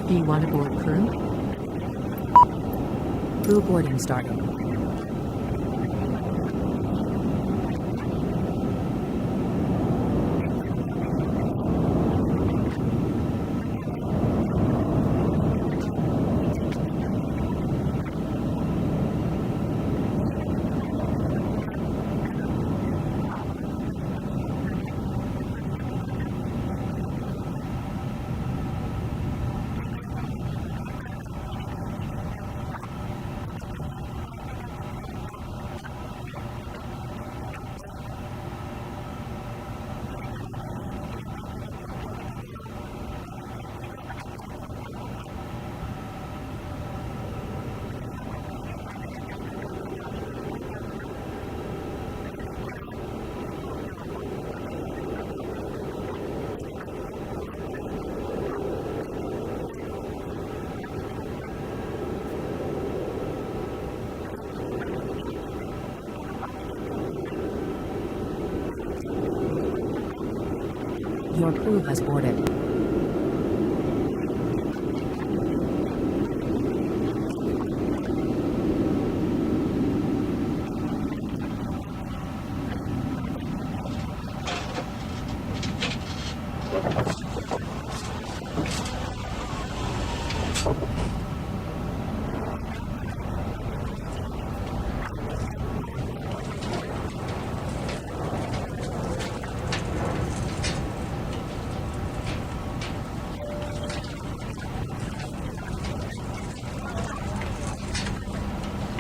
B1 aboard crew. Crew boarding starting. Your crew has boarded.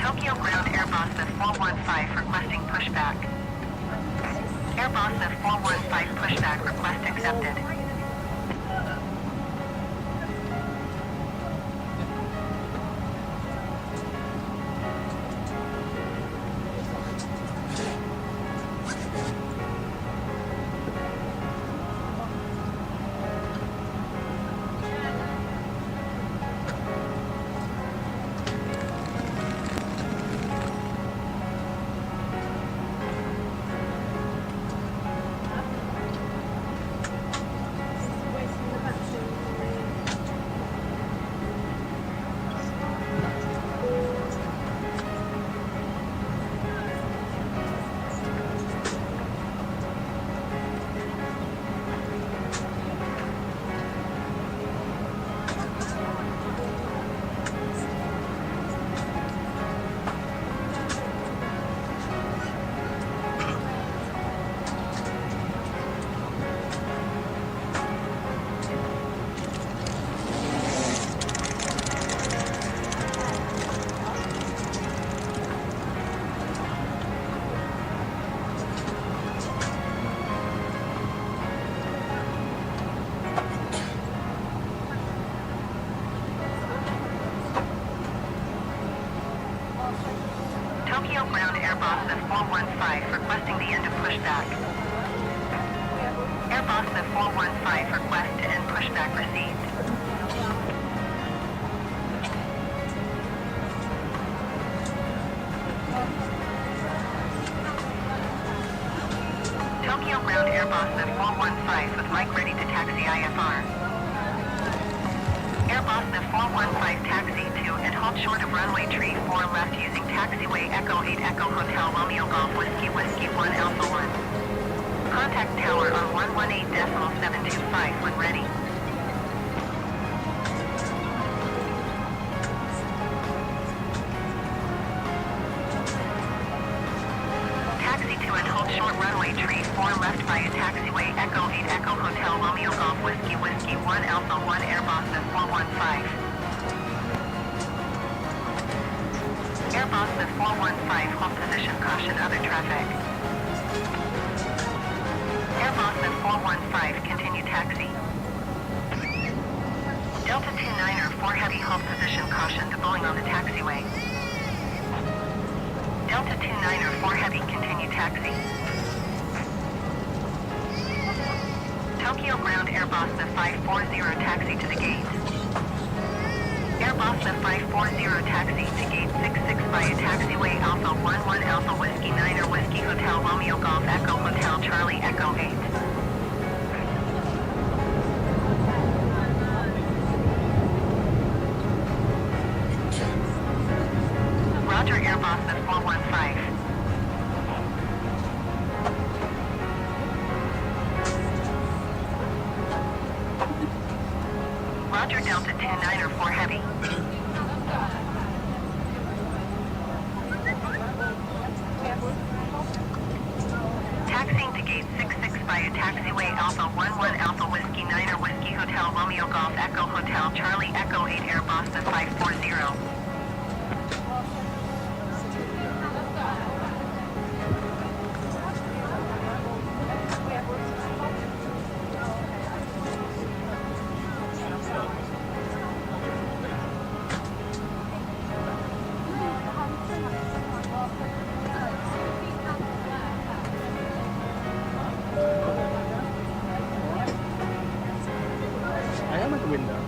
Tokyo Ground Airbus at 415 requesting pushback. Airbus at 415 pushback request accepted. Tokyo Ground Airbus at 415 requesting the end of pushback. Airbus at 415 request to end pushback received. Tokyo Ground Airbus at 415 with mic ready to taxi IFR. Airbus at 415 taxi to and hold short of runway tree 4 left using taxiway Echo 8 Echo Hotel Romeo Golf Whiskey Whiskey 1 Alpha 1. Contact tower on 118.725 when ready. Taxi to and hold short runway tree 4 left via taxiway Echo 8 Echo Hotel Romeo Golf Whiskey Whiskey 1 Alpha 1 Airbus at 415. Airbus at 415, hold position, caution other traffic. Airbus at 415, continue taxi. Delta 29er 4 heavy, hold position, caution to Boeing on the taxiway. Delta 29er 4 heavy, continue taxi. Tokyo Ground Airbus at 540, taxi to the gate. Airbus at 540 taxi to gate 66 via taxiway Alpha 11 Alpha Whiskey 9er Whiskey Hotel Romeo Golf Echo Hotel Charlie Echo 8. A350-900 heavy. Taxiing to gate 66 via taxiway Alpha 11 Alpha Whiskey 9er Whiskey Hotel Romeo Golf Echo Hotel Charlie Echo 8 Air Boston 540. I am at the window.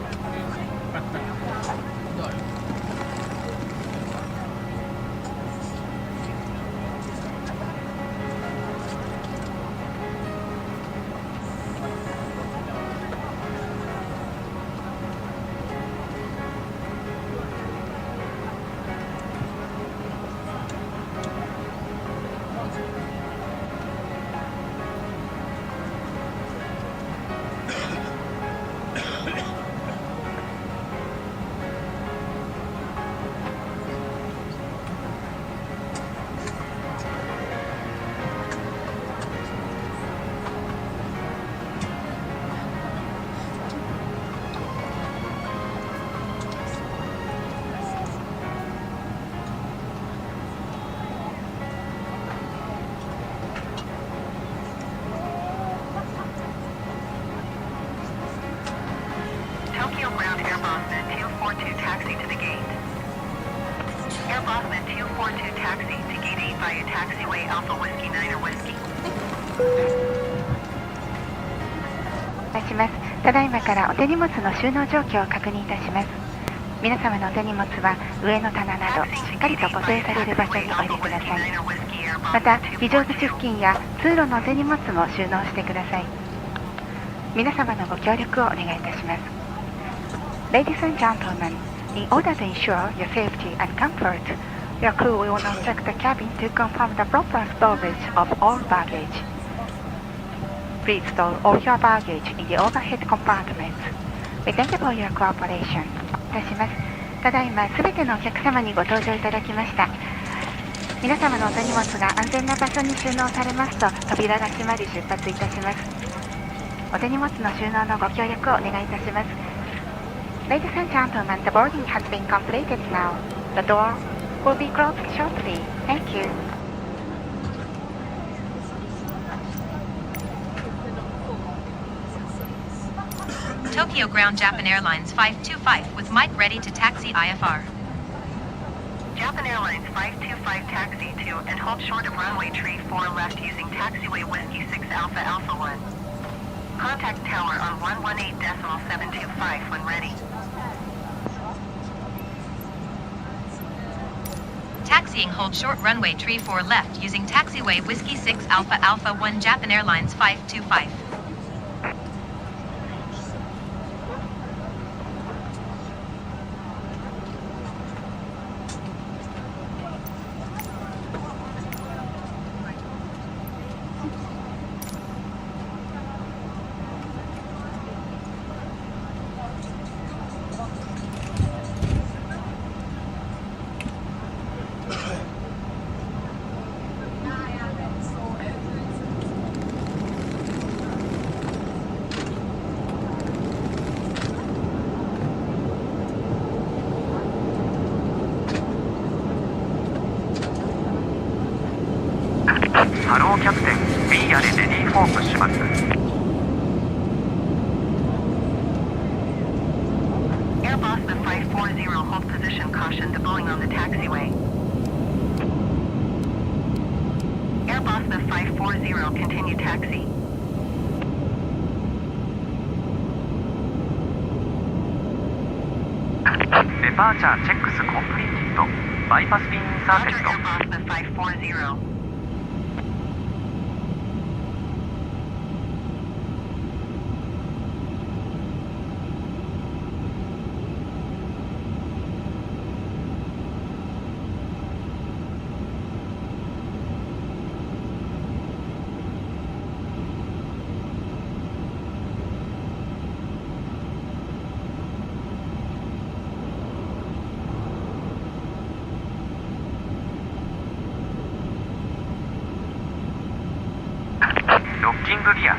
Tokyo Ground Air Boston 242 taxi to the gate. Air Boston 242 taxi to gate 8 via taxiway Alpha Whiskey 9er Whiskey. いたします。ただいまからお手荷物の収納状況を確認いたします。皆様のお手荷物は上の棚などしっかりと固定される場所にお入れください。また非常口付近や通路のお手荷物も収納してください。皆様のご協力をお願いいたします。Ladies and gentlemen, in order to ensure your safety and comfort, your crew will now check the cabin to confirm the proper storage of all baggage. Please store all your baggage in the overhead compartments. We thank you for your cooperation. いたします。ただいま、すべてのお客様にご搭乗いただきました。皆様のお手荷物が安全な場所に収納されますと、扉が閉まり出発いたします。お手荷物の収納のご協力をお願いいたします。Ladies and gentlemen, the boarding has been completed now. The door will be closed shortly. Thank you. Tokyo Ground Japan Airlines 525 with Mike ready to taxi IFR. Japan Airlines 525 taxi to and hold short of runway tree 4 left using taxiway Whiskey 6 Alpha Alpha 1. Contact tower on 118.725 when ready. Taxiing hold short runway tree 4 left using taxiway Whiskey 6 Alpha Alpha 1 Japan Airlines 525. Hello, Captain. We are ready for push back. Air Boston 540 hold position caution to Boeing on the taxiway. Air Boston 540 continue taxi. Departure checks completed. Bypass pin Roger, inserted. Air Boston 540. キングギア。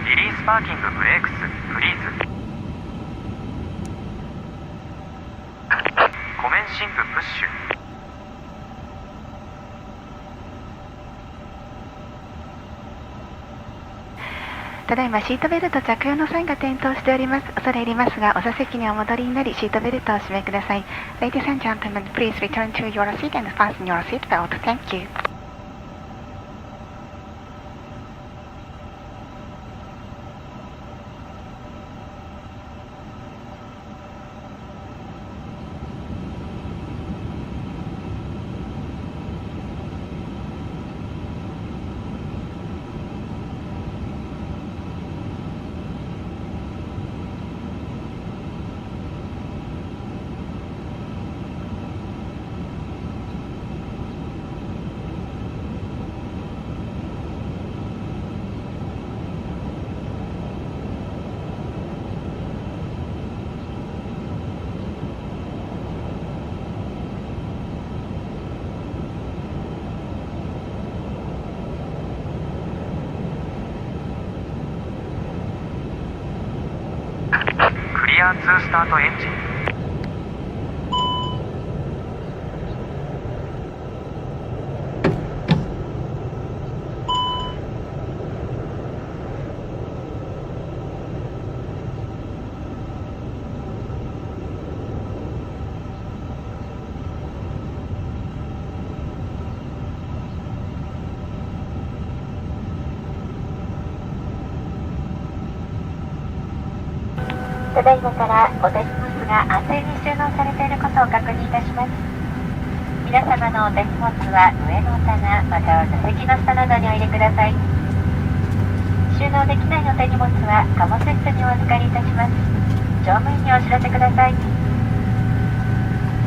リリースパーキングブレークスフリーズ。コメンシングプッシュ。ただいまシートベルト着用の際が点灯しております。恐れ入りますが、お座席にお戻りになり、シートベルトをお締めください。Ladies and gentlemen, please return to your seat and fasten your seat belt. Thank you. クリア2スタートエンジン。ただいまからお手荷物が安全に収納されていることを確認いたします。皆様のお手荷物は上の棚または座席の下などにお入れください。収納できないお手荷物は貨物室にお預かりいたします。乗務員にお知らせください。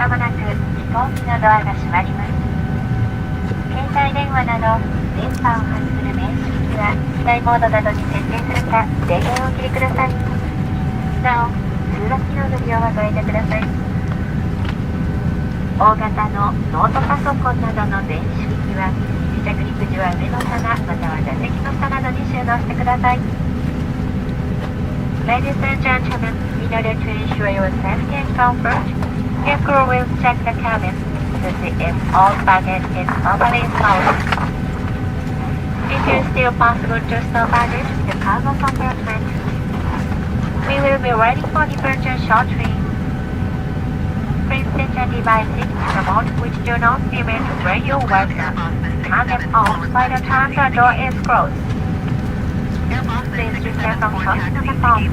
まもなく飛行機のドアが閉まります。携帯電話など電波を発する電子機器は機内モードなどに設定するか電源をお切りください。なお、通話機能の利用はご遠慮ください。大型のノートパソコンなどの電子機器は離着陸時は上の棚または座席の下などに収納してください。Ladies and gentlemen, in order to ensure your safety and comfort, your crew will check the cabin to see if all baggage is properly stowed. It is still possible to stow baggage in the cargo compartment. We will be ready for departure shortly. Please set your devices to mode which do not emit radio waves. Turn them off by the time the door is closed. Please refrain from turning on the phone.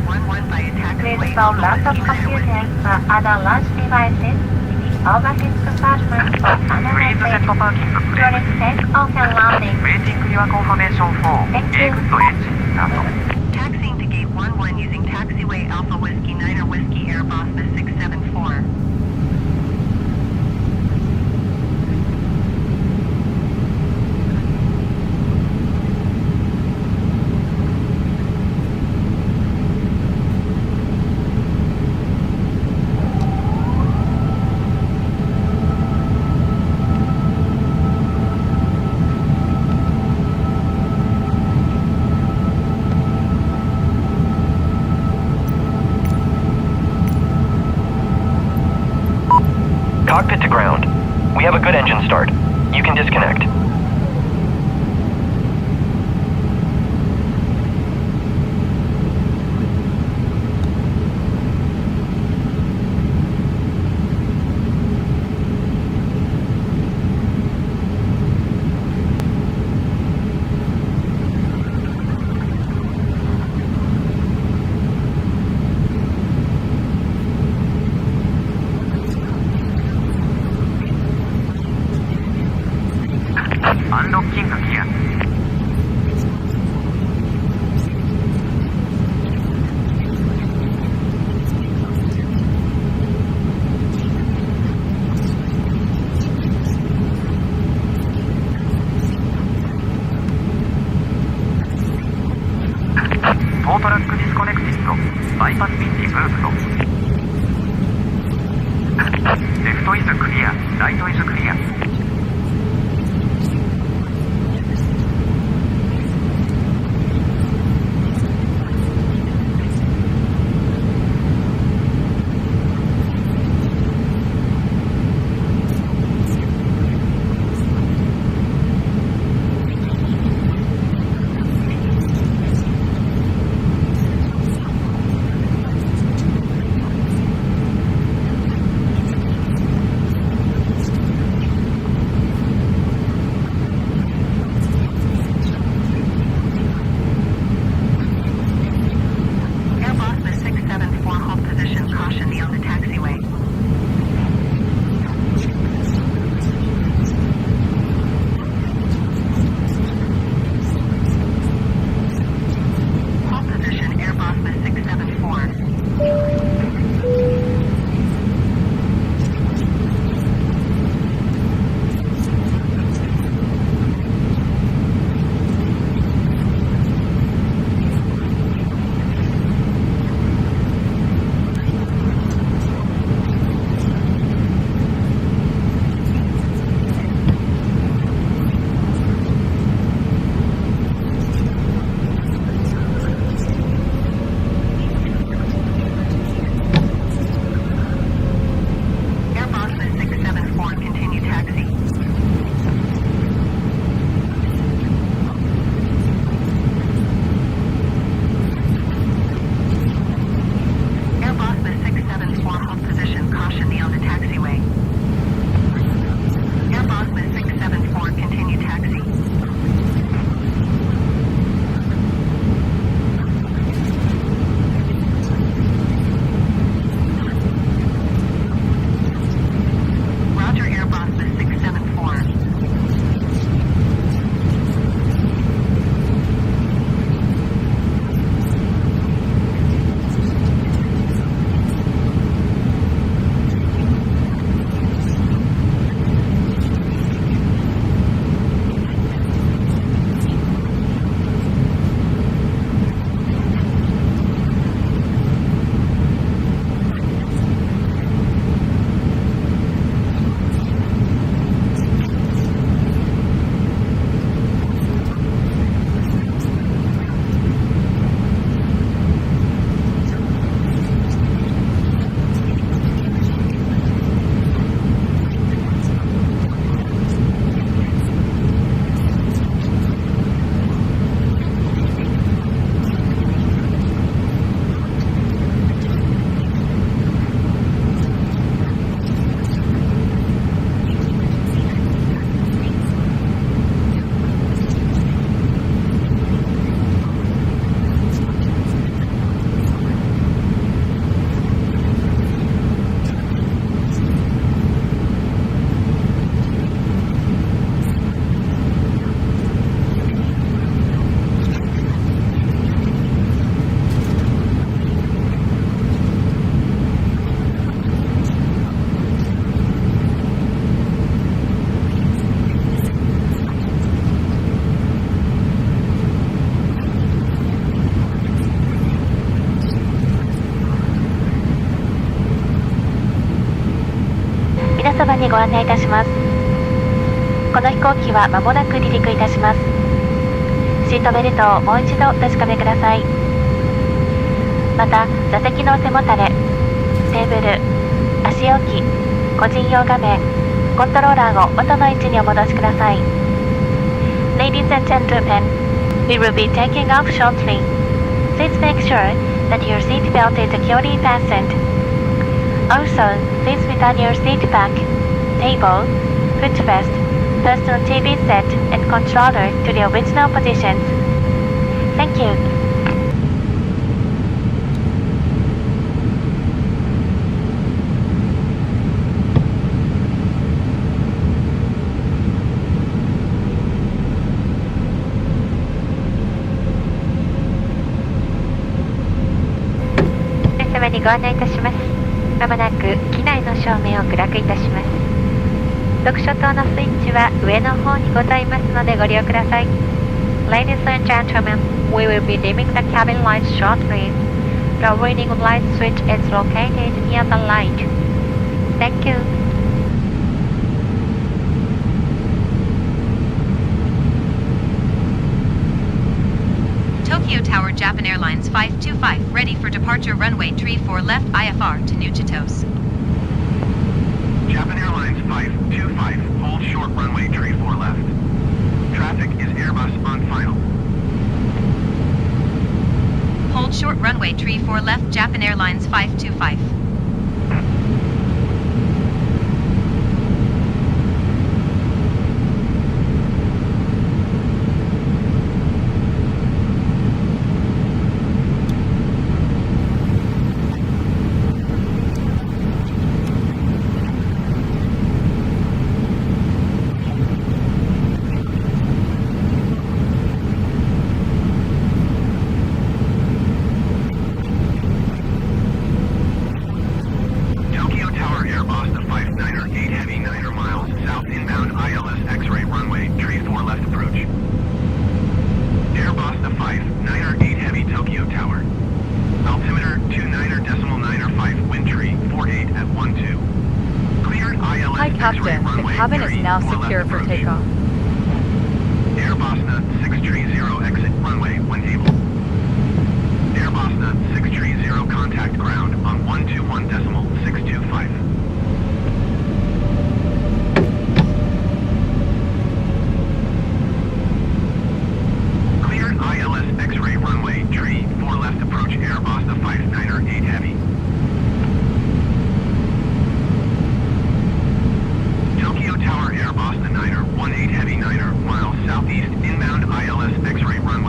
Please store laptop computers or other large devices in the overhead compartment or under フリーズセットパーキングブレー during take-off and landing. Waiting your confirmation for Thank you. A グッドエンジンスタート。Taxiing to gate 11 using taxiway Alpha Whiskey 900 Whiskey Airbus 674. Cockpit to ground. We have a good engine start. You can disconnect. Unlocking gear. 350 ブースト。レフトイズクリア、ライトイズクリア。そばにご案内いたします。この飛行機は間もなく離陸いたします。シートベルトをもう一度お確かめください。また座席の背もたれ、テーブル、足置き、個人用画面、コントローラーを元の位置にお戻しください。 Ladies and gentlemen, we will be taking off shortly. Please make sure that your seat belt is securely fastened. Also, please return your seat back, table, footrest, personal TV set, and controller to their original positions. Thank you. 皆様にご案内いたします。まもなく機内の照明を暗くいたします。読書灯のスイッチは上の方にございますのでご利用ください。Ladies and gentlemen, we will be dimming the cabin lights shortly. The reading light switch is located near the light. Thank you. Tokyo Tower Japan Airlines 525 ready for departure runway 34 left IFR to Rjt-Rjcc. Japan Airlines 525, hold short runway 34 left. Traffic is Airbus on final. Hold short runway 34 left Japan Airlines 525. Tokyo Tower Airbus the 59er 8 Heavy 9er miles south inbound ILS X-ray runway 34 left approach. Airbus the 59er 8 Heavy Tokyo Tower. Altimeter 29.905 wind tree 48 at 12. Cleared ILS Hi, X-ray Captain. The runway cabin is now 34 secure left for approach. takeoff. Airbus 630 exit runway when able. Airbus 630 contact ground on 121.625. Cleared ILS X-ray runway tree 4 left approach Airbus the 59er 8 Heavy. Tokyo Tower Airbus the 9er 18 Heavy 9er miles southeast inbound ILS X-ray runway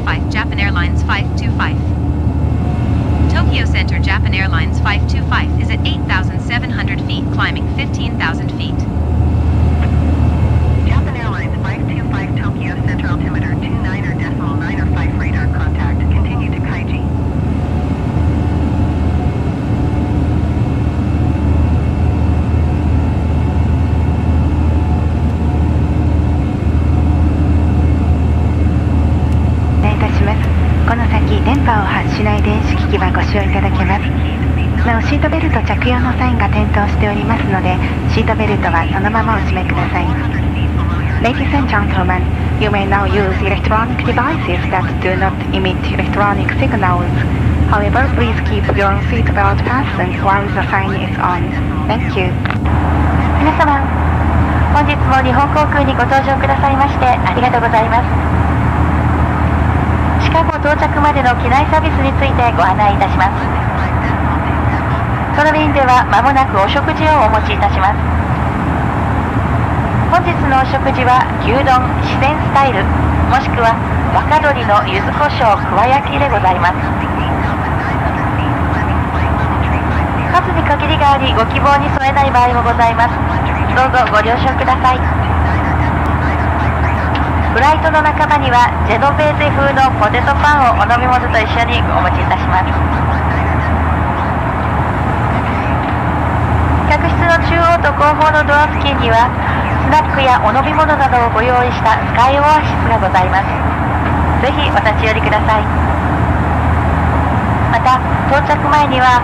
A350, Japan Airlines 525. Tokyo Center, Japan Airlines 525 is at 8,700 feet, climbing 15,000 feet. Japan Airlines 525 Tokyo Center altimeter 29.905 radar contact. Continue to Kaiji.電波を発しない電子機器はご使用いただけます。なおシートベルト着用のサインが点灯しておりますので、シートベルトはそのままお締めください。Ladies and gentlemen, you may now use electronic devices that do not emit electronic signals. However, please keep your seatbelt fastened while the sign is on. Thank you. 皆様、本日も日本航空にご搭乗くださいましてありがとうございます。シカゴ到着までの機内サービスについてご案内いたします。この便では間もなくお食事をお持ちいたします。本日のお食事は牛丼四川スタイルもしくは若鶏の柚子胡椒桑焼きでございます。数に限りがありご希望に添えない場合もございます。どうぞご了承ください。フライトの仲間にはジェノベーゼ風のポテトパンをお飲み物と一緒にお持ちいたします。客室の中央と後方のドア付近にはスナックやお飲み物などをご用意したスカイオアシスがございます。ぜひお立ち寄りください。また到着前には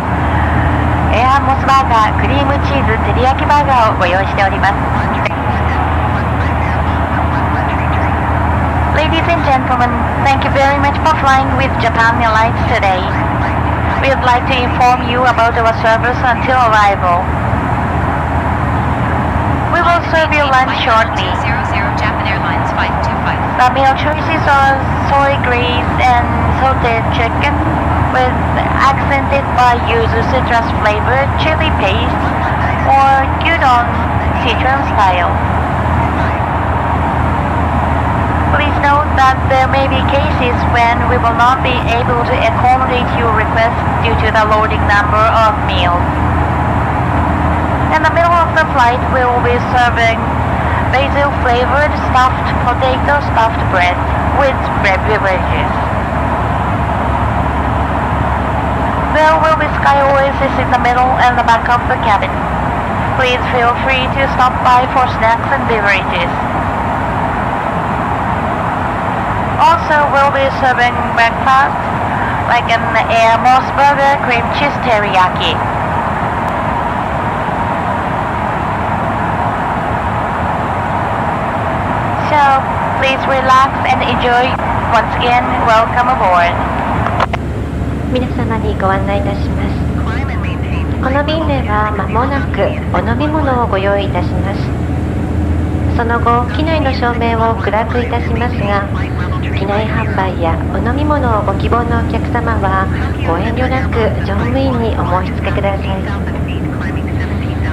エアモスバーガー、クリームチーズ、照り焼きバーガーをご用意しております。Ladies and gentlemen, thank you very much for flying with Japan Airlines today. We would like to inform you about our service until arrival. We will serve you lunch shortly. 200 Japan Airlines 525. The meal choices are soy grease and salted chicken with accented by yuzu citrus flavored chili paste or gyudon Sichuan style. Please note that there may be cases when we will not be able to accommodate your request due to the loading number of meals. In the middle of the flight, we will be serving basil-flavored stuffed potato stuffed bread with beverages. There will be sky oasis in the middle and the back of the cabin. Please feel free to stop by for snacks and beverages. Also, we'll be serving breakfast like an Air Moss burger, cream cheese teriyaki. So, please relax and enjoy. Once again, welcome aboard. 皆様にご案内いたします。この便では間もなくお飲み物をご用意いたします。その後、機内の照明を暗くいたしますが、機内販売やお飲み物をご希望のお客様はご遠慮なく乗務員にお申し付けください。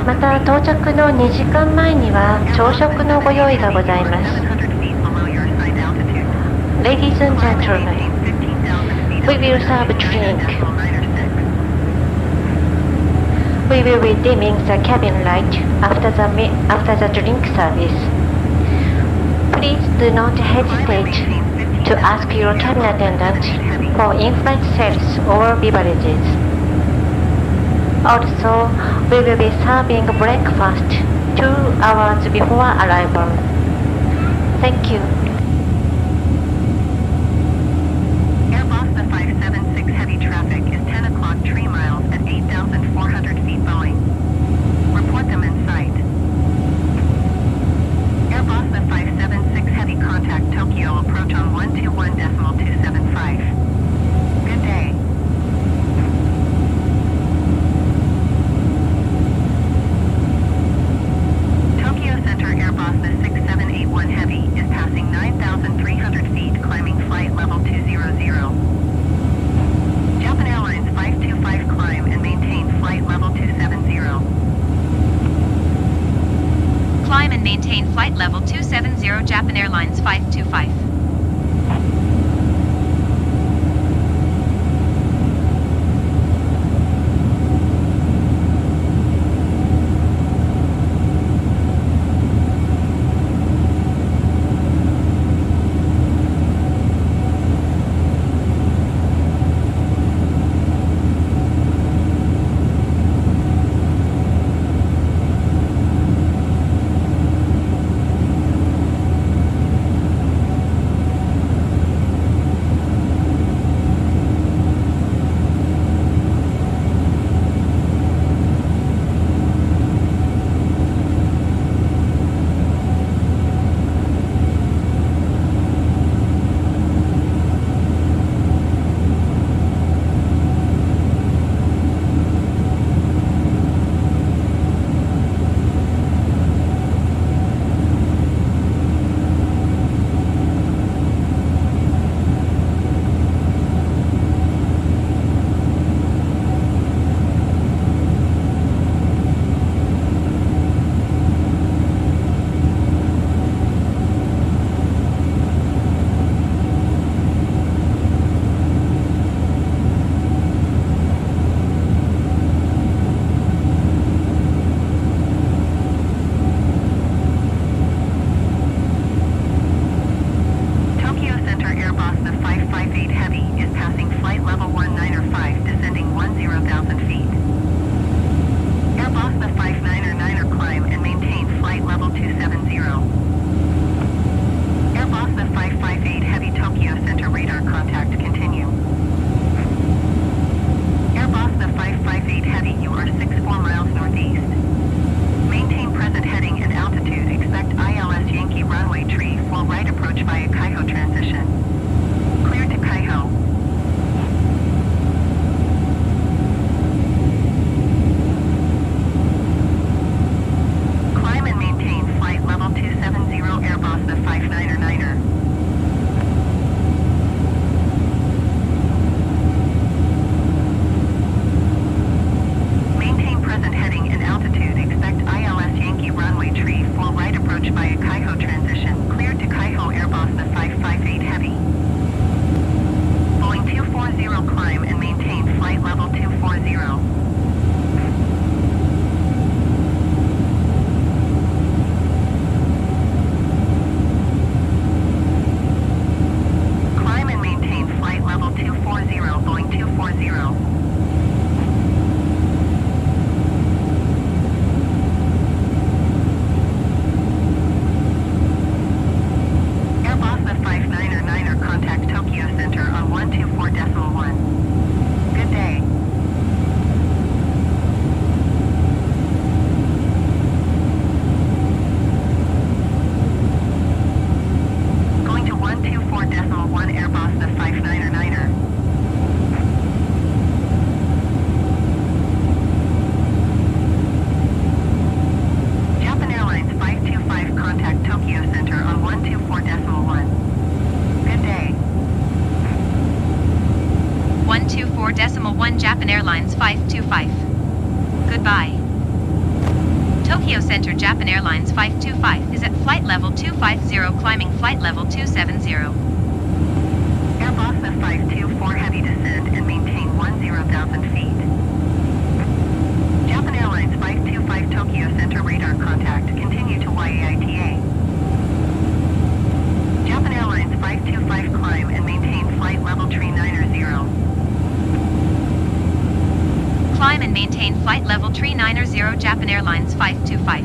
また到着の2時間前には朝食のご用意がございます。 Ladies and gentlemen, we will serve drink. We will be dimming the cabin light after the drink service. Please do not hesitate to ask your cabin attendant for in-flight sales or beverages. Also, we will be serving breakfast 2 hours before arrival. Thank you. Airbus the 576 heavy traffic is 10 o'clock 3 miles at 8,400 feet Boeing. Report them in sight. Airbus the 576 heavy contact Tokyo approach on 121.275. Good day. Tokyo Center Airbus the 6781 heavy is passing 9,300 feet climbing flight level 200. Japan Airlines 525 climb and maintain flight level 270. Climb and maintain flight level 270 Japan Airlines 525. runway tree for right approach via Kaiho transition. Clear to Kaiho. Climb and maintain flight level 270 Airbus the 599er. Maintain present heading and altitude. Expect ILS Yankee runway tree for right approach via Kaiho transition. Clear to Kaiho Airbus the 558 Heavy. Boeing 240 climb and maintain flight level 240. Climb and maintain flight level 240, Boeing 240. Airbus the 599er contact Tokyo Center on 124.1. Good day. Going to 124.1 Airbus the 599er. Japan Airlines 525 contact Tokyo Center on 124.1. Good day. 124.1 Japan Airlines 525. Goodbye. Tokyo Center Japan Airlines 525 is at flight level 250 climbing flight level 270. Airbus the 524 heavy descend and maintain 10,000 feet. Japan Airlines 525 Tokyo Center radar contact. Continue to YAITA. Japan Airlines 525 climb and maintain flight level 390. Climb and maintain flight level 390 Japan Airlines 525.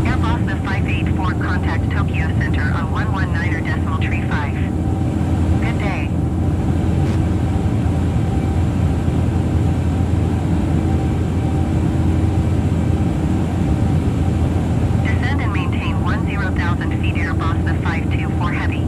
Airbus the 584 contact Tokyo Center on 119.35. Good day. Descend and maintain 10,000 feet Airbus the 524 heavy.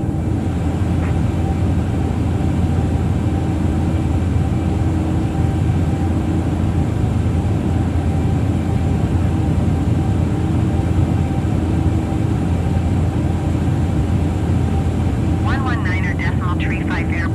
Decimal 35 Airbus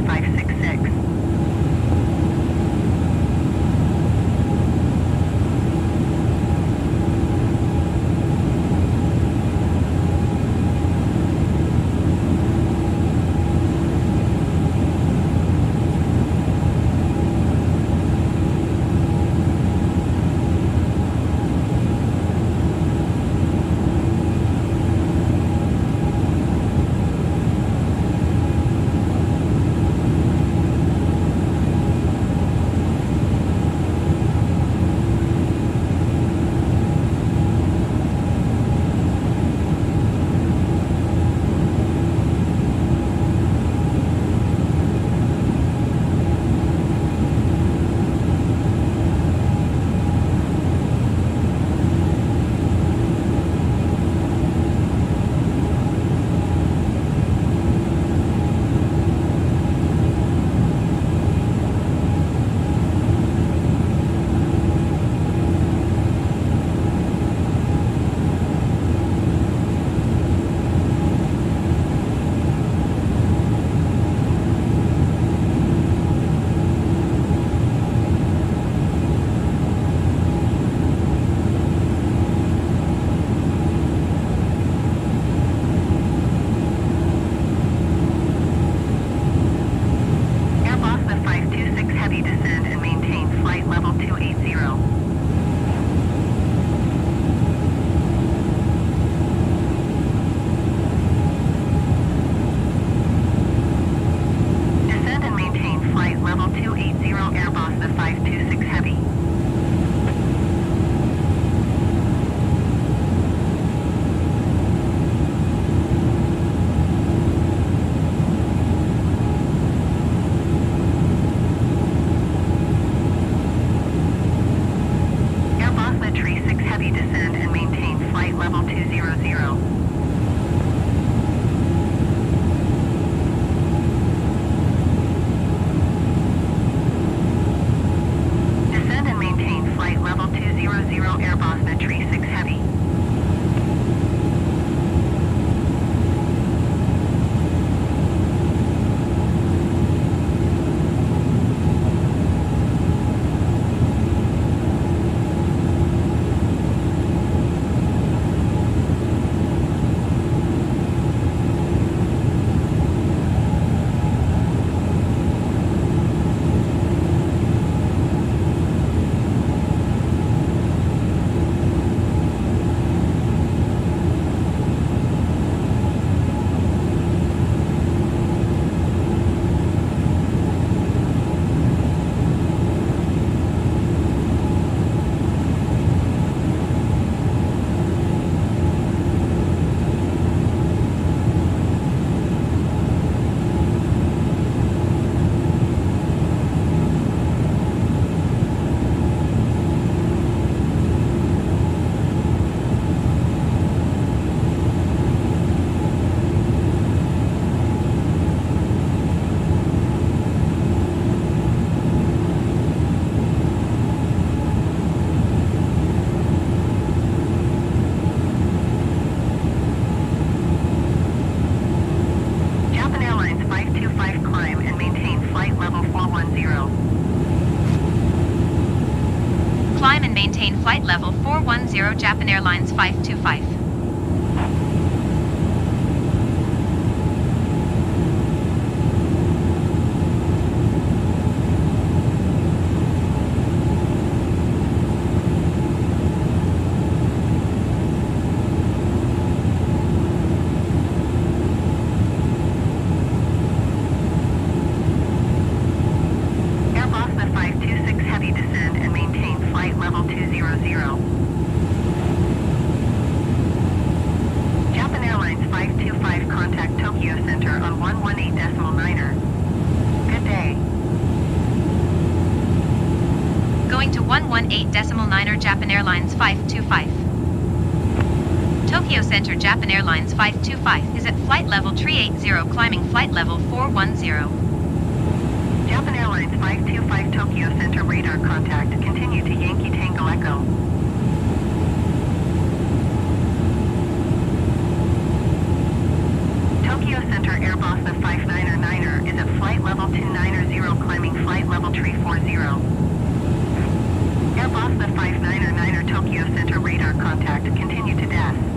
566. Flight level 410 Japan Airlines 525. To 118.9 Japan Airlines 525. Tokyo Center Japan Airlines 525 is at flight level 380 climbing flight level 410. Japan Airlines 525 Tokyo Center radar contact. Continue to Yankee Tango Echo. Tokyo Tokyo Center Airbus the 59er is at flight level 290 climbing flight level 340. Airbus the 59er Tokyo Center radar contact continue to death.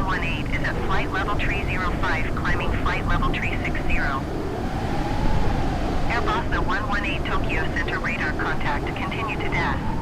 118 is at flight level 305, climbing flight level 360. Airbus the 118 Tokyo Center radar contact, continue to DAS.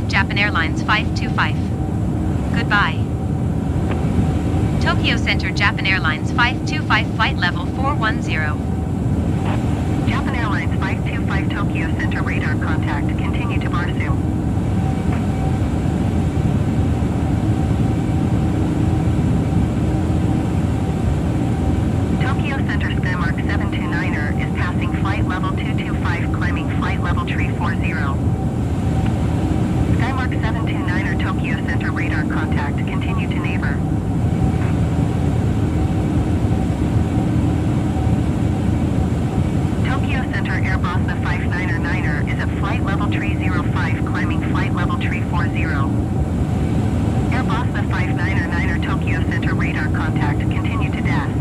Japan Airlines 525. Goodbye. Tokyo Center Japan Airlines 525 flight level 410. Japan Airlines 525 Tokyo Center radar contact, continue to Barsu. Tokyo Center Skymark 729er is passing flight level 225, climbing flight level 340. Skymark 729er Tokyo Center radar contact, continue to neighbor. Tokyo Center Airbus the 599er is at flight level 305, climbing flight level 340. Airbus the 599er Tokyo Center radar contact, continue to DAS.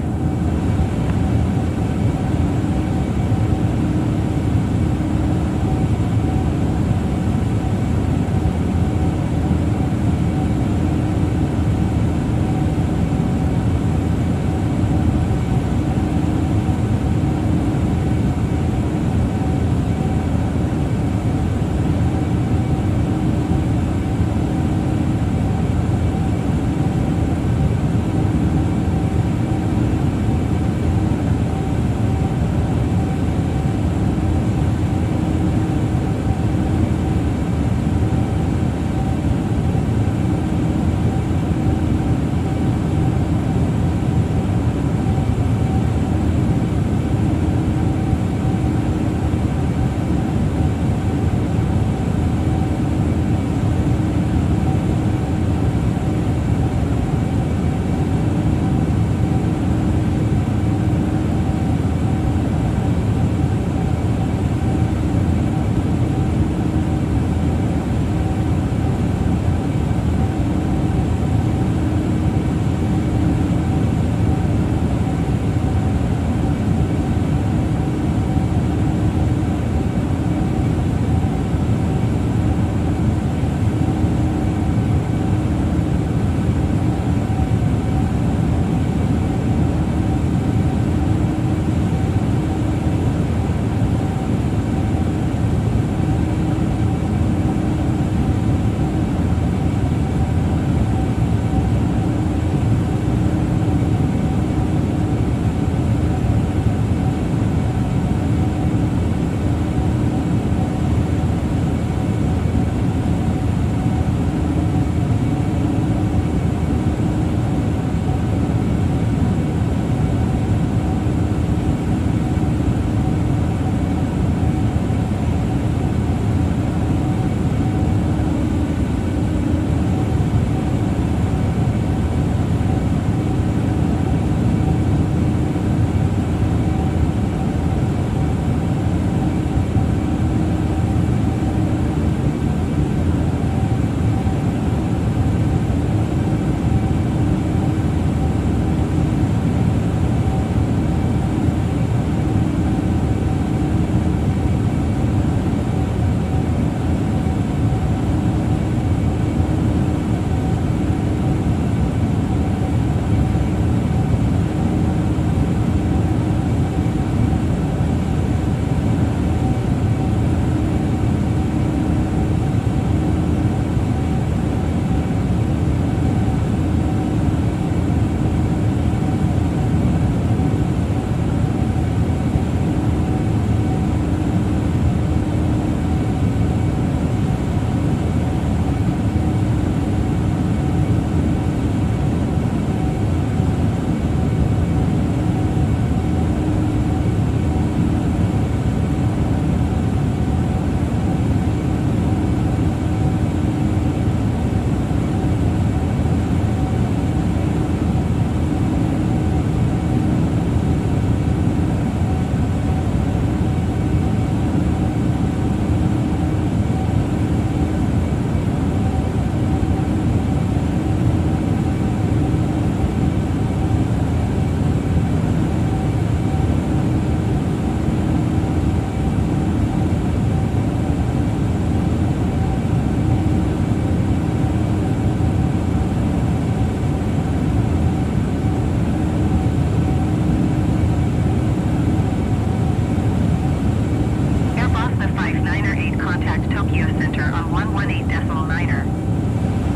contact Tokyo Center on 118.9er.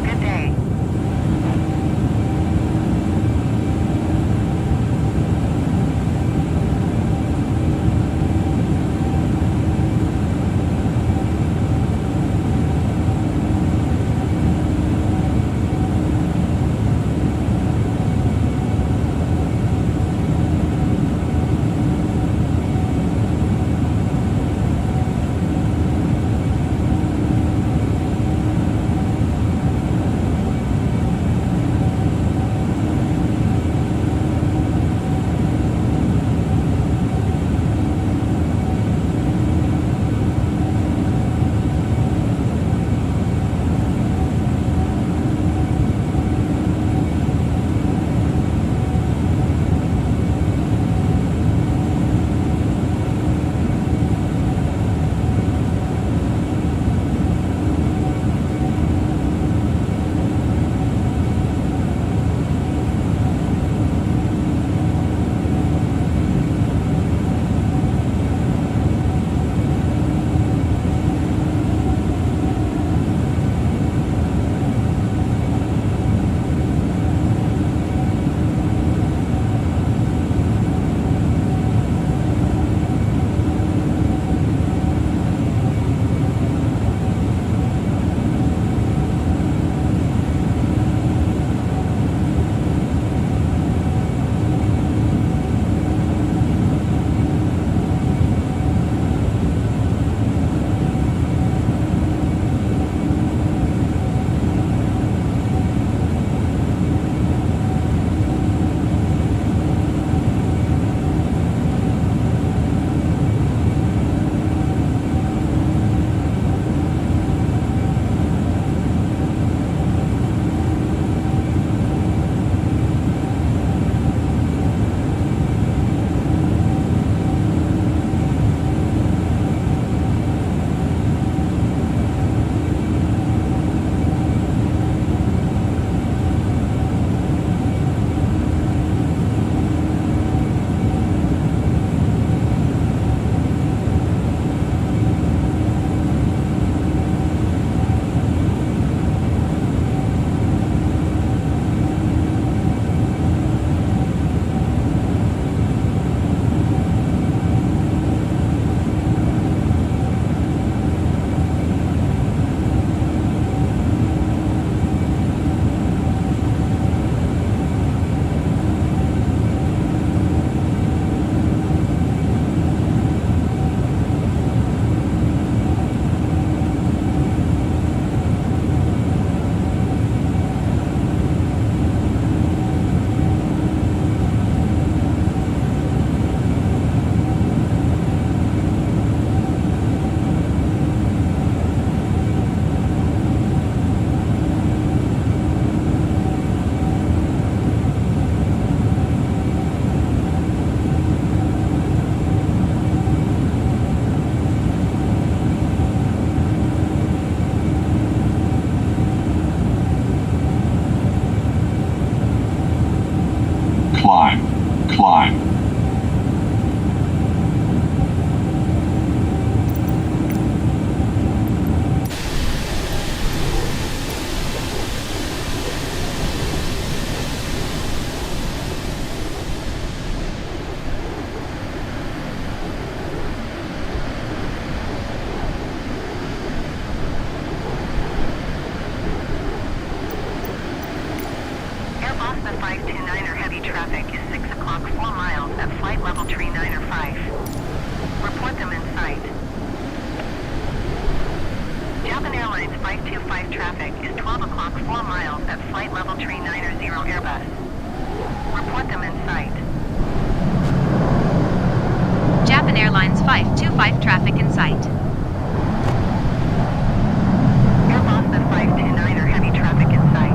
Good day. Airlines 525 traffic is 12 o'clock 4 miles at flight level tree 900 Airbus. Report them in sight. Japan Airlines 525 traffic in sight. Airbus the 529er heavy traffic in sight.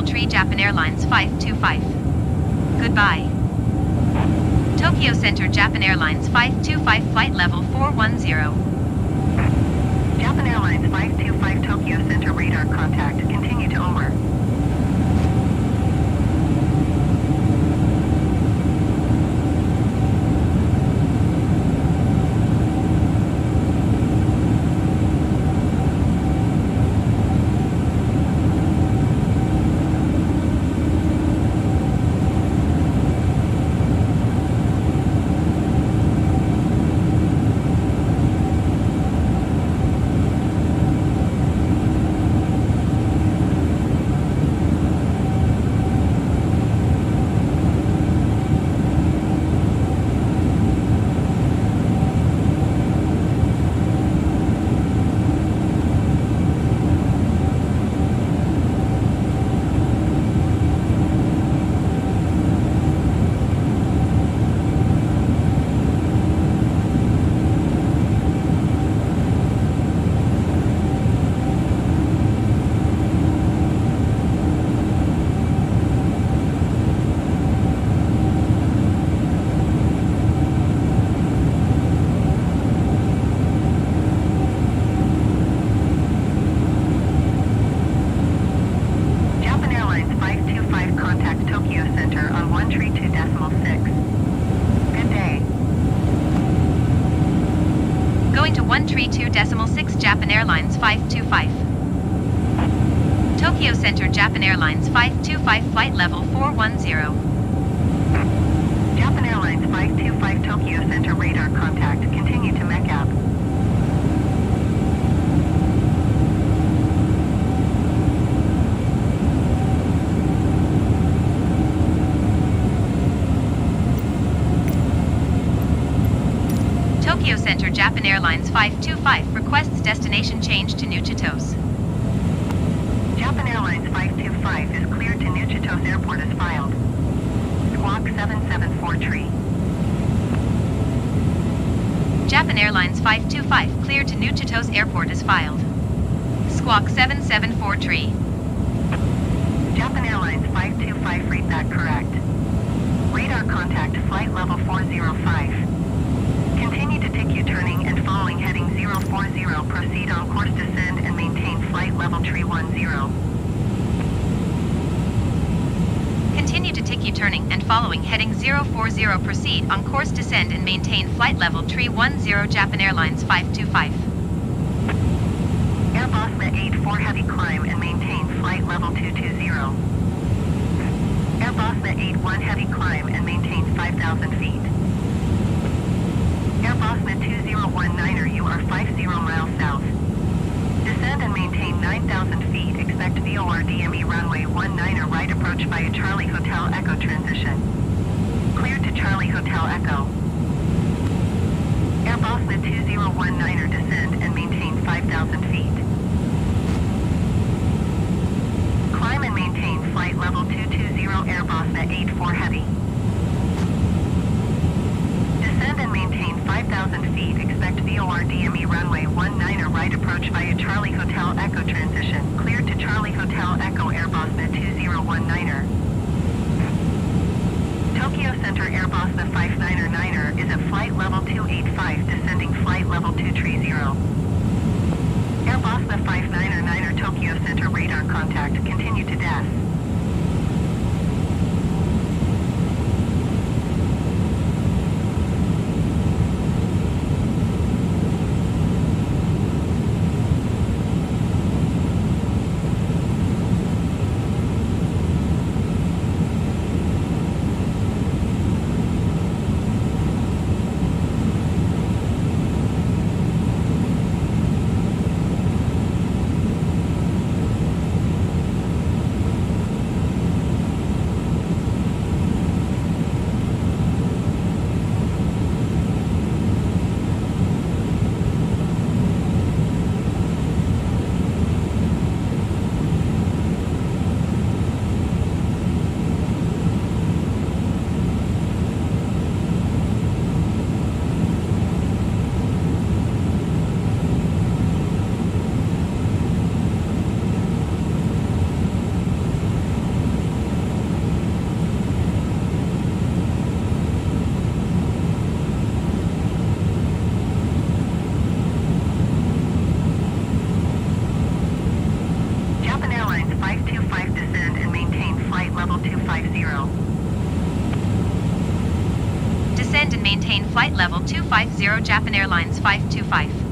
level tree Japan Airlines 525. Goodbye. Tokyo Center Japan Airlines 525 flight level 410. Japan Airlines 525 Tokyo Center radar contact. Continue to over. Going to 132.6 Japan Airlines 525. Tokyo Center Japan Airlines 525 flight level 410. Japan Airlines 525 Tokyo Center radar contact. Continue to MECAP. Tokyo Center Japan Airlines 525 requests destination change to Rjt-Rjcc. Japan Airlines 525 is cleared to Rjt-Rjcc Airport as filed. Squawk 774 tree. Japan Airlines 525 cleared to Rjt-Rjcc Airport as filed. Squawk 774 tree. Japan Airlines 525 read that correct. Radar contact flight level 405. Continue to take U-turning and following heading 040. Proceed on course descend and maintain flight level tree 10. Continue to take U-turning and following heading 040. Proceed on course descend and maintain flight level tree 10 Japan Airlines 525. Airbus Net-84 heavy climb and maintain flight level 220. Airbus Net-81 heavy climb and maintain 5,000 feet. Airbus Net-2019er, you are 50 miles south. Descend and maintain 9,000 feet. Expect VOR DME runway 19er right approach via Charlie Hotel Echo transition. Cleared to Charlie Hotel Echo. Airbus Net-2019er descend and maintain 5,000 feet. Climb and maintain flight level 220 Airbus Net-84 heavy. Descend and maintain 5,000 feet. Expect VOR DME runway 19er right approach via Charlie Hotel Echo transition. Cleared to Charlie Hotel Echo Airbus Net-2019er. Tokyo Center Airbus Net-599er is at flight level 285, descending flight level 230. Airbus Net-599er Tokyo Center radar contact. Continue to DES. and maintain flight level 250 Japan Airlines 525.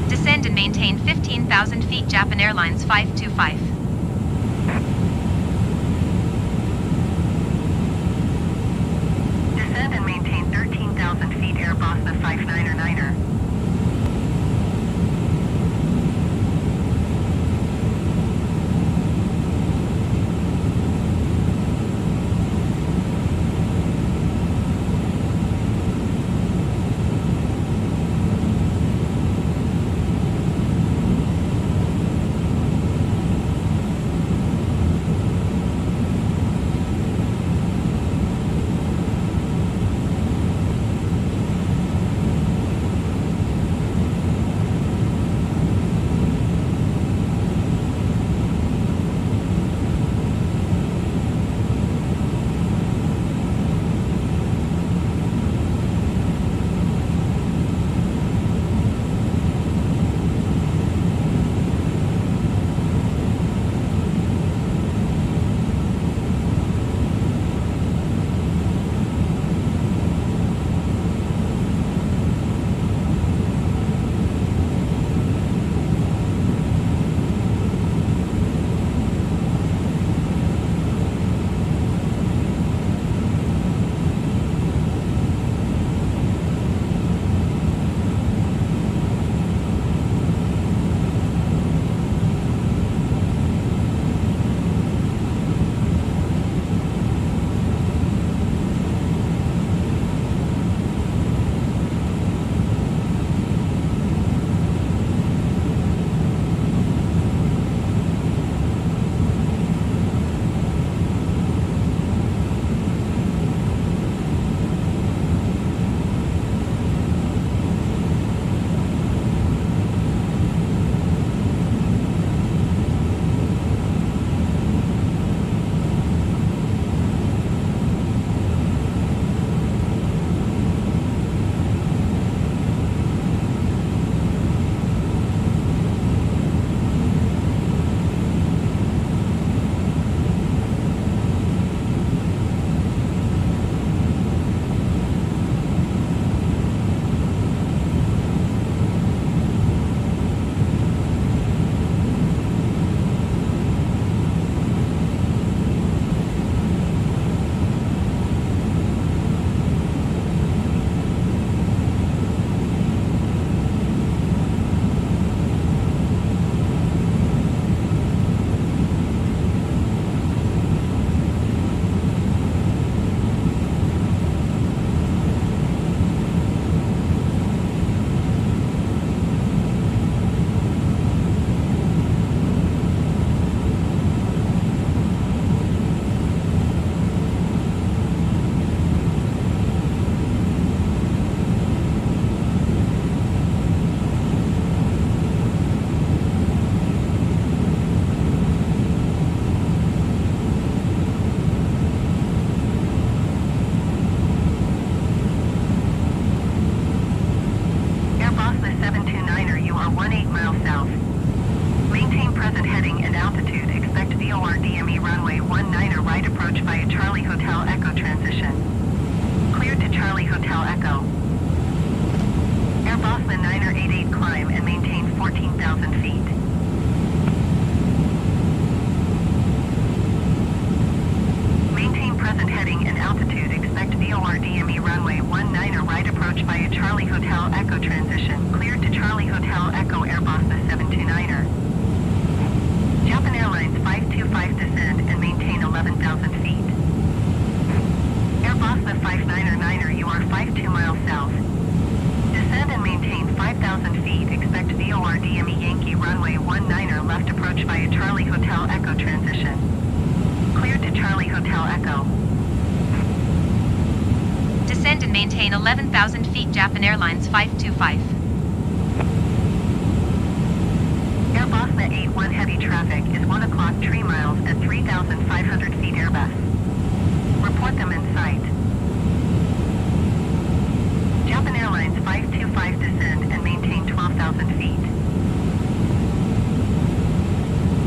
Descend and maintain 15,000 feet Japan Airlines 525. Descend and maintain 13,000 feet Airbus the 59er. or 18 miles south. Maintain present heading and altitude. Expect VOR DME runway 19 right approach via Charlie Hotel Echo transition. Cleared to Charlie Hotel Echo. Air Boston 988 climb and maintain 14,000 feet. Maintain present heading and altitude. Expect VOR DME runway 19 right approach via Charlie Hotel Echo transition. Cleared to Charlie Hotel Echo Air Boston 729er. Japan Airlines 525 descend and maintain 11,000 feet. Air Boston 599er, you are 52 miles south. Descend and maintain 5,000 feet. Expect VOR DME Yankee runway 19er left approach via Charlie Hotel Echo transition. Cleared to Charlie Hotel Echo. Descend and maintain 11,000 feet. Japan Airlines 525. Air Boston 81 heavy traffic is 1 o'clock 3 miles at 3,500 feet Airbus. Report them in sight. Japan Airlines 525 descend and maintain 12,000 feet.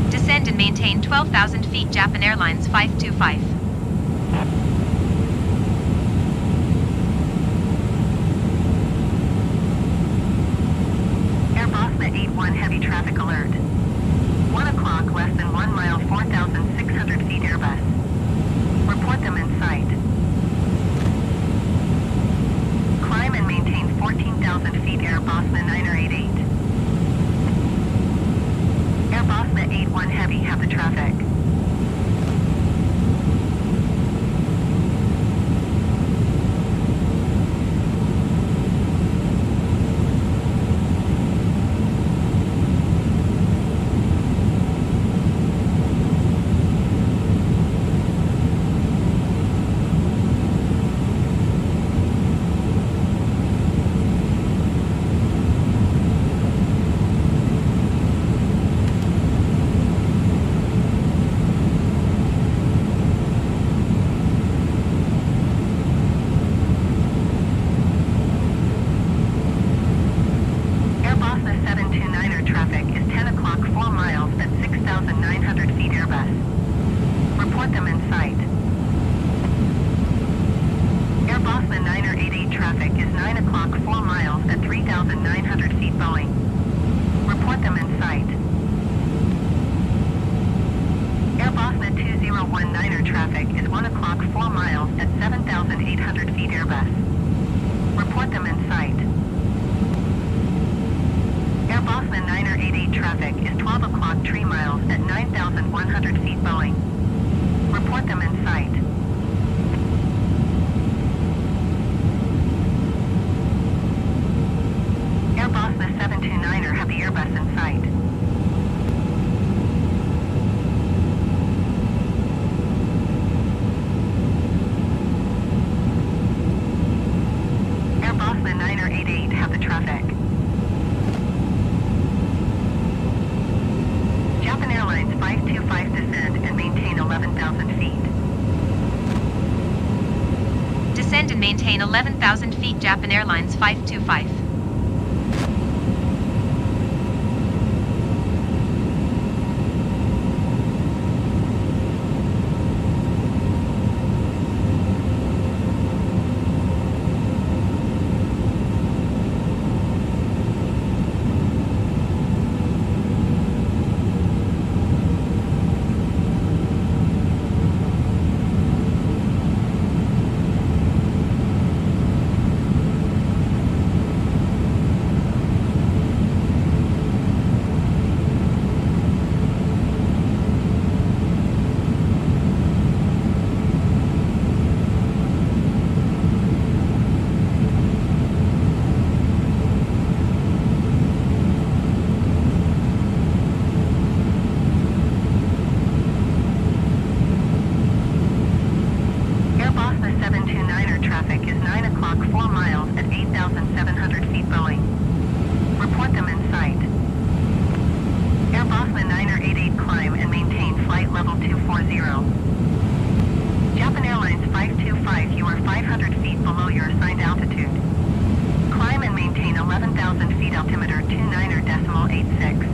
Descend and maintain 12,000 feet. Japan Airlines 525. Air Boston 81 heavy traffic alert. 1 o'clock less than 1 mile 4,600 feet Airbus. Report them in sight. Climb and maintain 14,000 feet Air Boston 988. Air Boston 81 heavy have the traffic. Descend and maintain 11,000 feet. Japan Airlines 525. altimeter 29er decimal Rjt-Rjcc.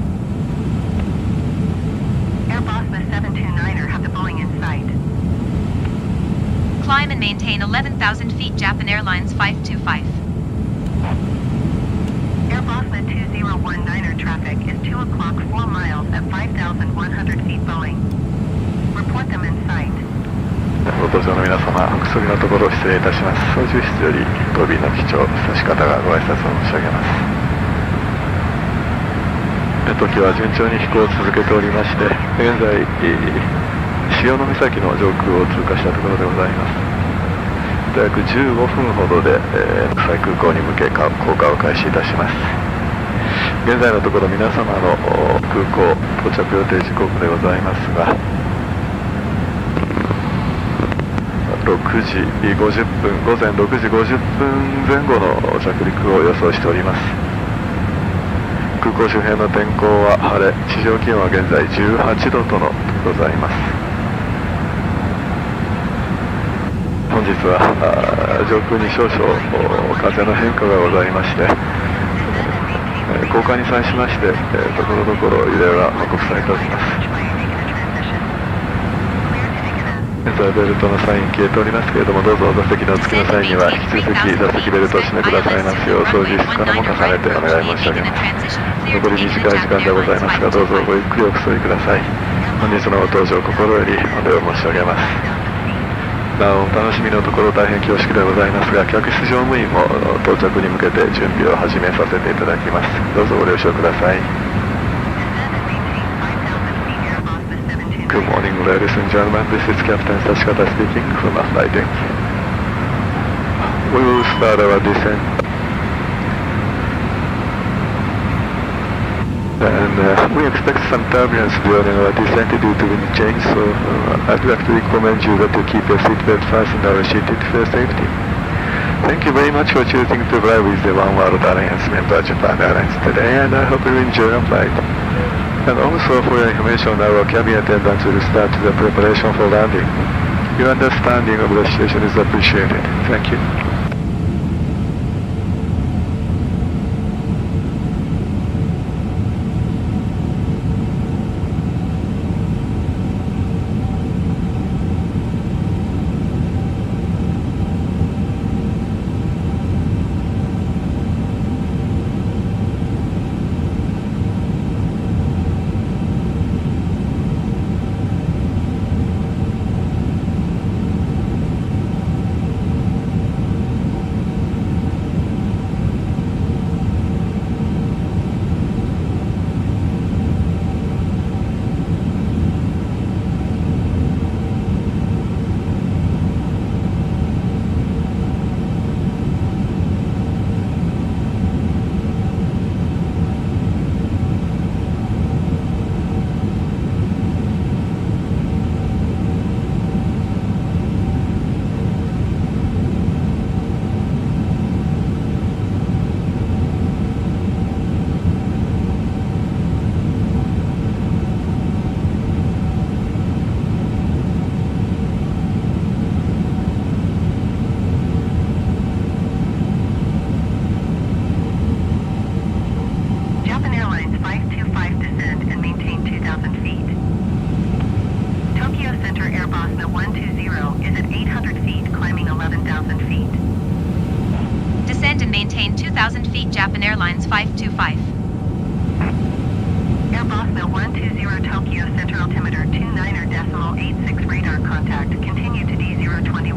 Airbus A350-900 have the Boeing in sight. Climb and maintain 11,000 feet. Japan Airlines 525. Airbus A2019 traffic is 2 o'clock 4 miles at 5,100 feet Boeing. Report them in sight. ご搭乗の皆様、薬のところ失礼いたします。操縦室より飛びの機長、指し方がご挨拶を申し上げます。時は順調に飛行を続けておりまして、現在、潮岬の上空を通過したところでございます。約15分ほどで、国際空港に向け降下を開始いたします。現在のところ皆様の空港到着予定時刻でございますが、6時50分、午前6時50分前後の着陸を予想しております。空港周辺の天候は晴れ、地上気温は現在18度とのございます。本日は上空に少々風の変化がございまして、降下に際しまして、ところどころ揺れが報告されております。現在ベルトのサイン消えておりますけれども、どうぞ座席の付きの際には引き続き座席ベルトを締めくださいますよう操縦室からも重ねてお願い申し上げます。残り短い時間でございますが、どうぞごゆっくりおくつろぎください。本日のご搭乗心よりお礼を申し上げます。なお、お楽しみのところ大変恐縮でございますが、客室乗務員も到着に向けて準備を始めさせていただきます。どうぞご了承ください。Good morning, ladies and gentlemen. This is Captain Sashikata speaking from a flight deck. We will start our descent. And we expect some turbulence during our descent due to wind change, so I'd like to recommend you that you keep your seatbelt fastened or sheeted for safety. Thank you very much for choosing to fly with the One World Alliance member Japan Airlines today, and I hope you enjoy your flight. And also for your information, our cabin attendants will start the preparation for landing. Your understanding of the situation is appreciated. Thank you. Japan Airlines 525. Airbus 120 Tokyo Center altimeter 29.86 radar contact. Continue to D0210.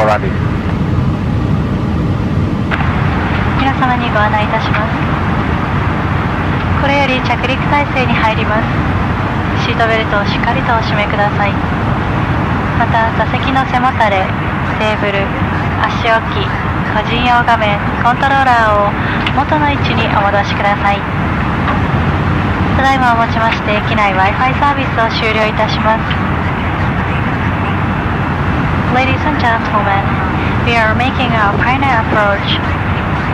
ノーランディング。皆様にご案内いたします。これより着陸態勢に入ります。シートベルトをしっかりとお締めください。また座席の背もたれ、テーブル、足置き、個人用画面、コントローラーを元の位置にお戻しください。ただいまをもちまして機内 Wi-Fi サービスを終了いたします。Ladies and gentlemen, we are making our final approach.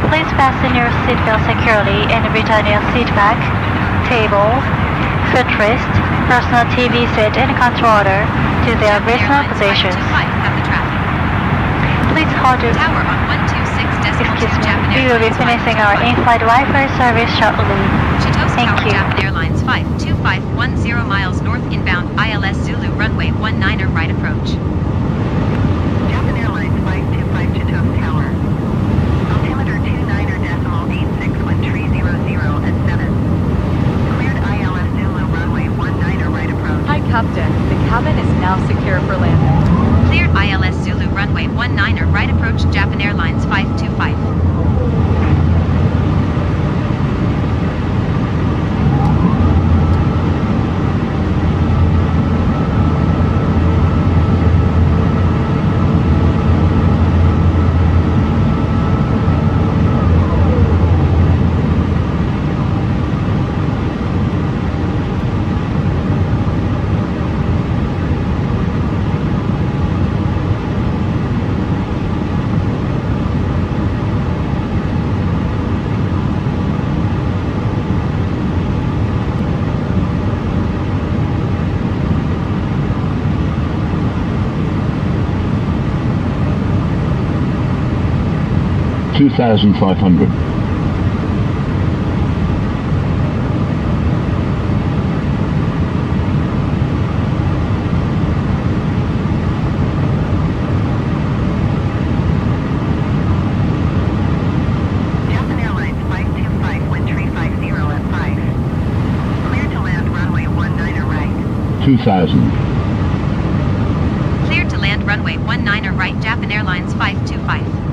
Please fasten your seatbelt securely and return your seat back, table, footrest, personal TV set and controller to their original positions. Please hold your... Excuse me, we will be finishing our in-flight Wi-Fi service shortly. Thank you. Japan Airlines 52510 miles north inbound ILS Zulu runway 19 right approach. Japan Airlines 525 Chitose Tower. Altimeter 29.86 wind tree 00 at 7. Cleared ILS Zulu runway 19 right approach. Hi, Captain. The cabin is now secure for landing. Cleared ILS Zulu runway 19 right approach Japan Airlines 525. $2,500. Japan Airlines 525 wind tree 50 at 5. Cleared to land runway 19 right. 2,000. Cleared to land runway 19 right Japan Airlines 525.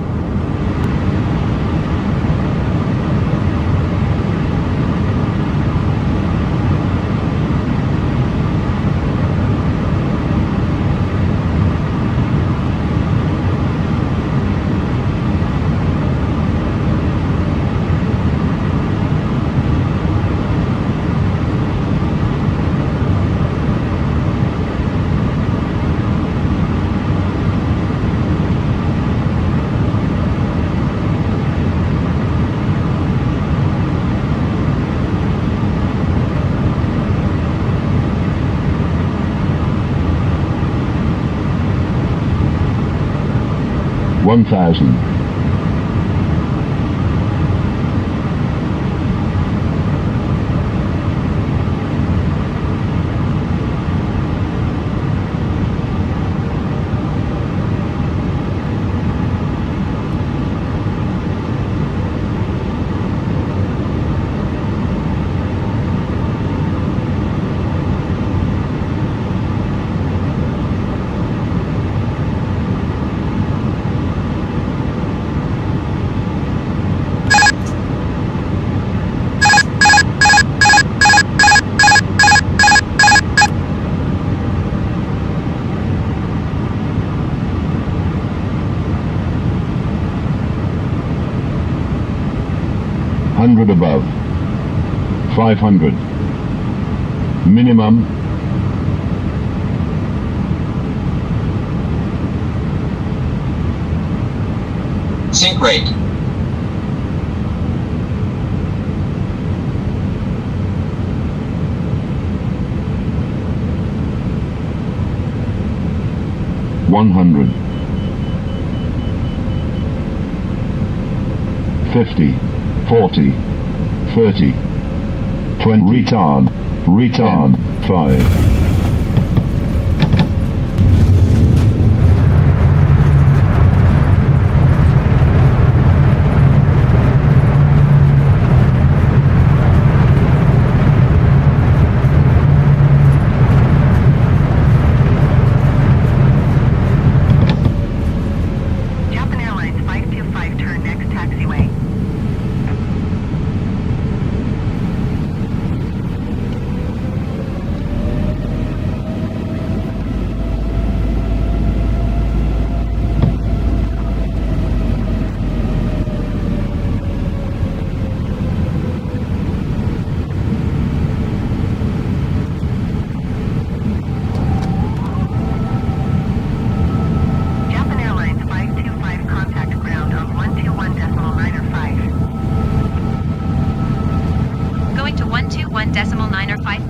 $1,000. $100 above. 500. Minimum. Sync rate. $100. 50. 40. 30. 20. Retard. 5.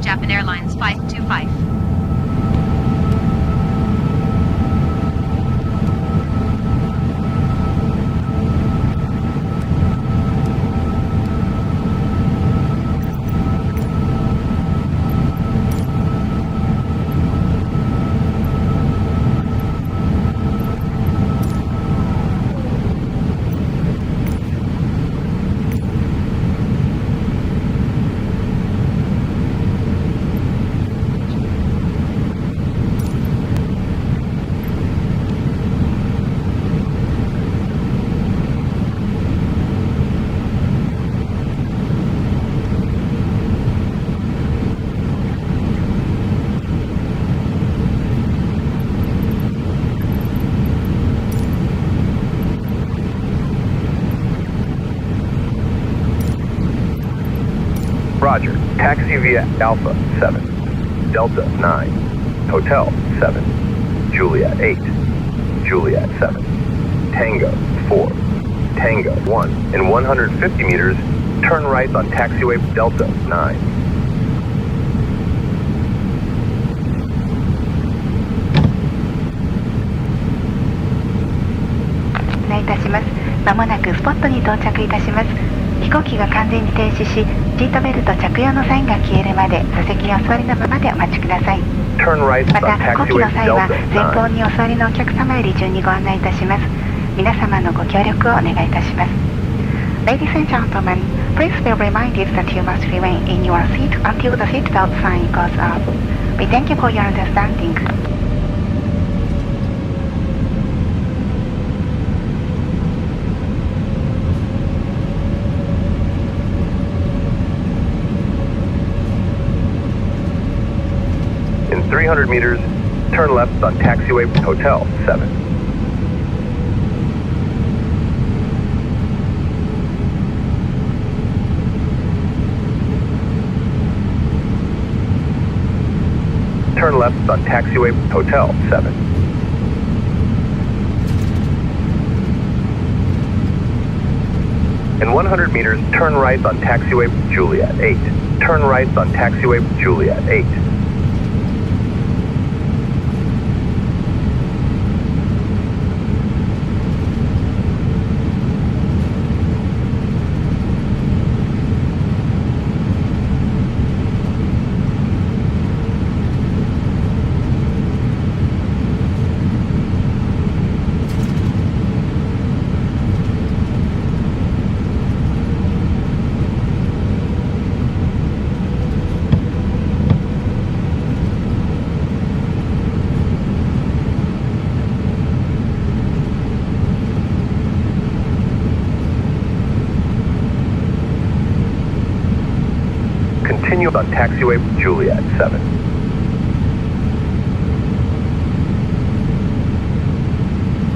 Japan Airlines 525. Roger. Taxi via Alpha 7, Delta 9, Hotel 7, Juliet 8, Juliet 7, Tango 4, Tango 1. In 150 meters, turn right on taxiway Delta 9. お願いいたします。まもなくスポットに到着いたします。飛行機が完全に停止し、シートベルト着用のサインが消えるまで座席にお座りのままでお待ちください。また、後期の際は前方にお座りのお客様より順にご案内いたします。皆様のご協力をお願いいたします。Ladies and gentlemen, please be reminded that you must remain in your seat until the seatbelt sign goes up. We thank you for your understanding. In 300 meters, turn left on taxiway Hotel 7. Turn left on taxiway Hotel 7. In 100 meters, turn right on taxiway Juliet 8. Turn right on taxiway Juliet 8. Continue on taxiway Juliet 7.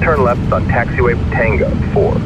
Turn left on taxiway Tango 4.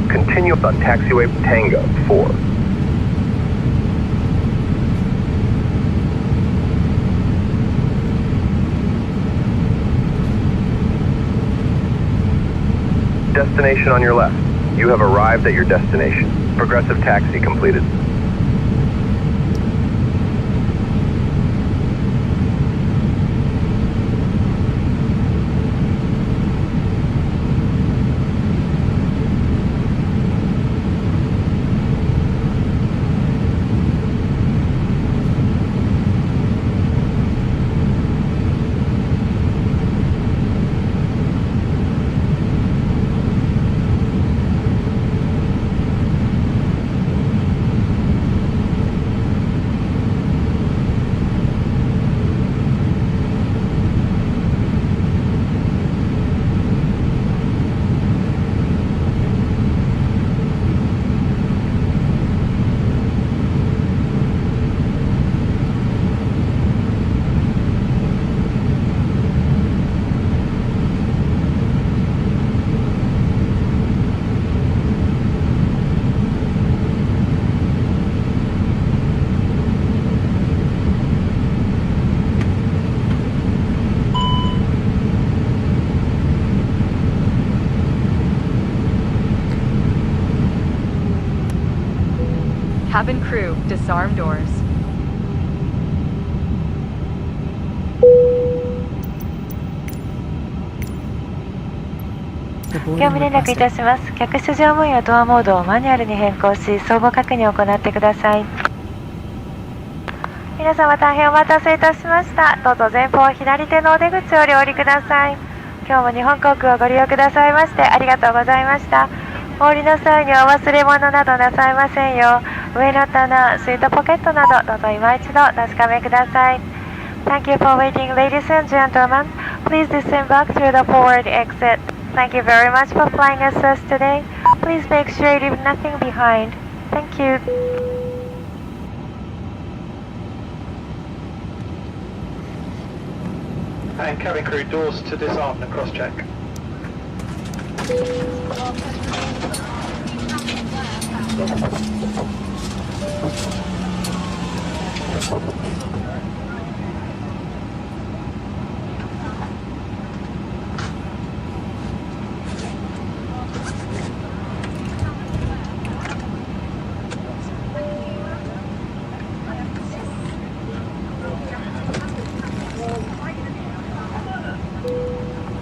Continue on taxiway Tango 4. Destination on your left. You have arrived at your destination. Progressive taxi completed. Cabin crew, disarm doors. The 業 boarding 務連絡いた requested. します。客室乗務員はドアモードをマニュアルに変更し、相互確認を行ってください。皆様大変お待たせいたしました。どうぞ前方左手のお出口よりお降りください。今日も日本航空をご利用くださいましてありがとうございました。お降りの際にお忘れ物などなさいませんよう、上の棚、シートポケットなどどうぞ今一度確かめください。Thank you for waiting, ladies and gentlemen. Please disembark through the forward exit. Thank you very much for flying with us today. Please make sure you leave nothing behind. Thank you. And cabin crew, doors to disarm and cross-check.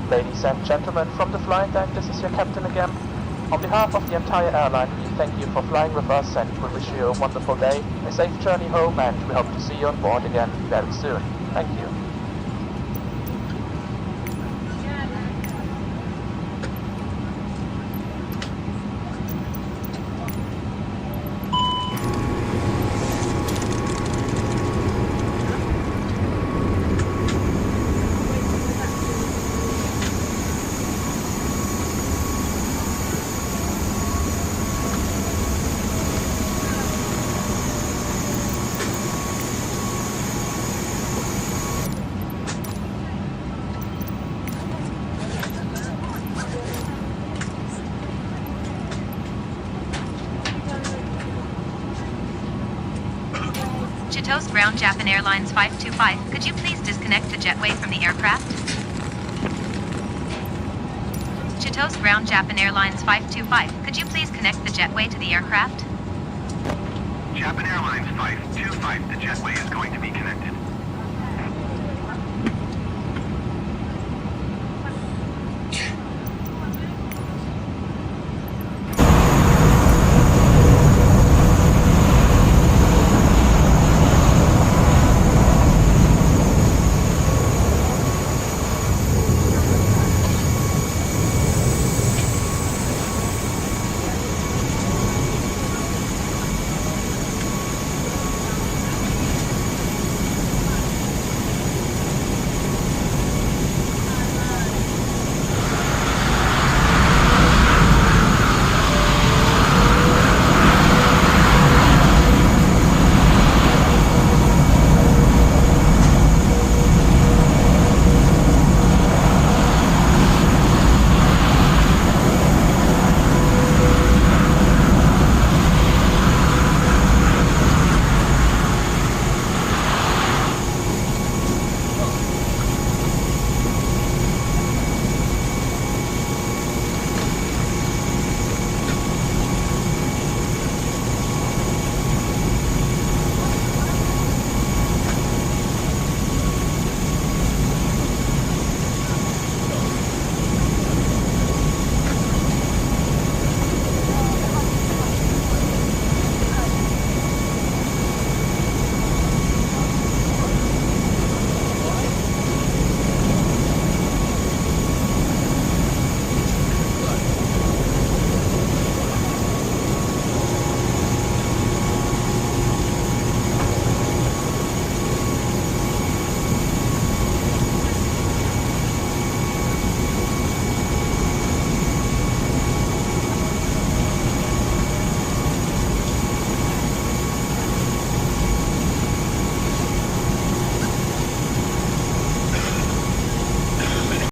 Ladies and gentlemen, from the flight deck, this is your captain again. On behalf of the entire airline, we thank you for flying with us and we wish you a wonderful day, a safe journey home, and we hope to see you on board again very soon. Thank you. Toast ground Japan Airlines 525, could you please disconnect the jetway from the aircraft? Toast ground Japan Airlines 525, could you please connect the jetway to the aircraft? Japan Airlines 525, the jetway is going to be connected.